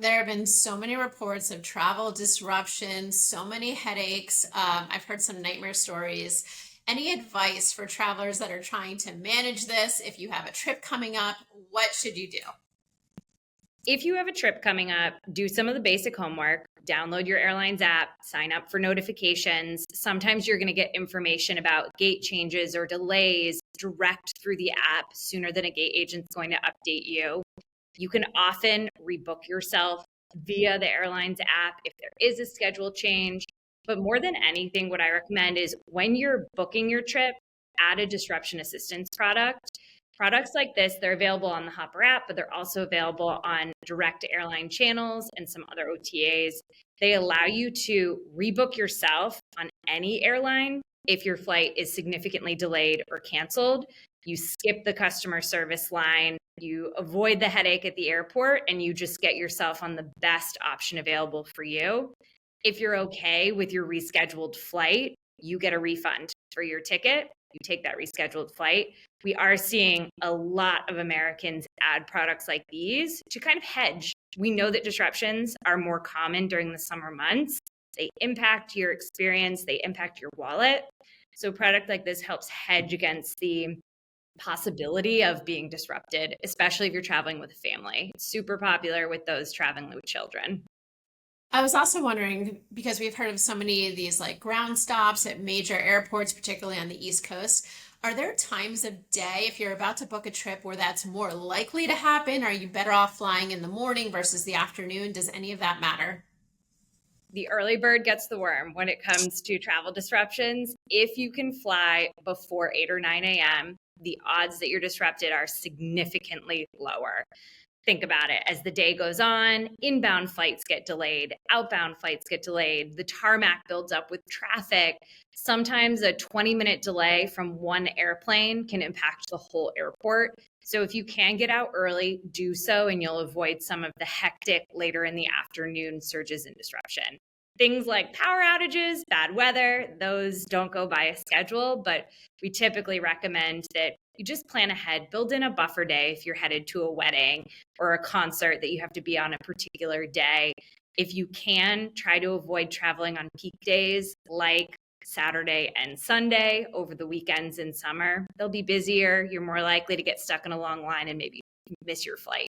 There have been so many reports of travel disruption, so many headaches. I've heard some nightmare stories. Any advice for travelers that are trying to manage this? If you have a trip coming up, what should you do? If you have a trip coming up, do some of the basic homework, download your airline's app, sign up for notifications. Sometimes you're going to get information about gate changes or delays direct through the app sooner than a gate agent's going to update you. You can often rebook yourself via the airline's app if there is a schedule change. But more than anything, what I recommend is when you're booking your trip, add a disruption assistance product. Products like this, they're available on the Hopper app, but they're also available on direct airline channels and some other OTAs. They allow you to rebook yourself on any airline if your flight is significantly delayed or canceled. You skip the customer service line, you avoid the headache at the airport, and you just get yourself on the best option available for you. If you're okay with your rescheduled flight, you get a refund for your ticket. You take that rescheduled flight. We are seeing a lot of Americans add products like these to kind of hedge. We know that disruptions are more common during the summer months. They impact your experience, they impact your wallet. So a product like this helps hedge against the possibility of being disrupted, especially if you're traveling with a family. It's super popular with those traveling with children. I was also wondering because we've heard of so many of these like ground stops at major airports, particularly on the East Coast. Are there times of day if you're about to book a trip where that's more likely to happen? Are you better off flying in the morning versus the afternoon? Does any of that matter? The early bird gets the worm when it comes to travel disruptions. If you can fly before 8 or 9 a.m., the odds that you're disrupted are significantly lower. Think about it. As the day goes on, inbound flights get delayed, outbound flights get delayed, the tarmac builds up with traffic. Sometimes a 20-minute delay from one airplane can impact the whole airport. So if you can get out early, do so, and you'll avoid some of the hectic later in the afternoon surges and disruption. Things like power outages, bad weather, those don't go by a schedule, but we typically recommend that you just plan ahead, build in a buffer day if you're headed to a wedding or a concert that you have to be on a particular day. If you can, try to avoid traveling on peak days like Saturday and Sunday over the weekends in summer. They'll be busier. You're more likely to get stuck in a long line and maybe miss your flight.